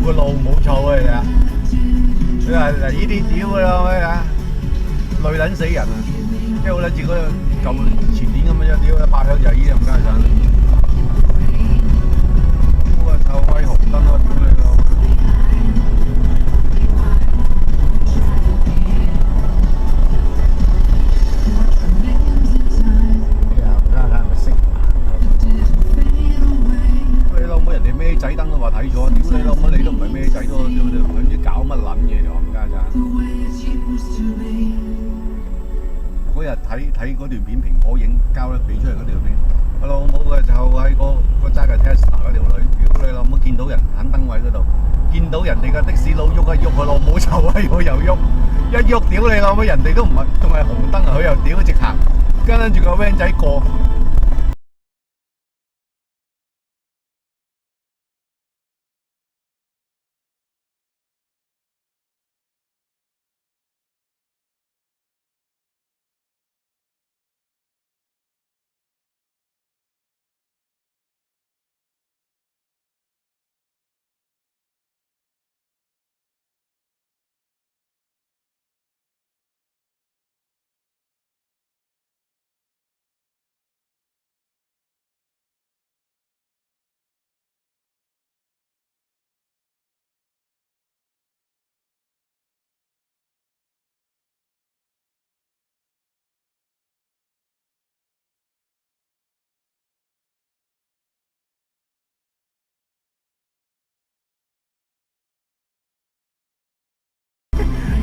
個老母臭啊！你話嗱呢啲屌啦咩啊，累撚死人啊！即係好撚似嗰舊前年咁樣，屌八鄉就係呢啲咁家產。我話臭閪紅燈啊！屌你老！人哋孭仔燈都話睇咗，屌你老母！你都唔係孭仔多，唔知搞乜撚嘢就冚家鏟。嗰日睇嗰段片，蘋果影交咧俾出嚟嗰條片，我老母嘅就喺個揸架 Tesla 嗰條女，屌你老母！見到人喺燈位嗰度，見到人哋嘅的士佬喐一喐，佢老母就喺度又喐，一喐屌你老母！人哋都唔係仲係紅燈啊，佢又屌直行，跟住個 van 仔過。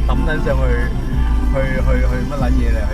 抌撚上去乜撚嘢嚟？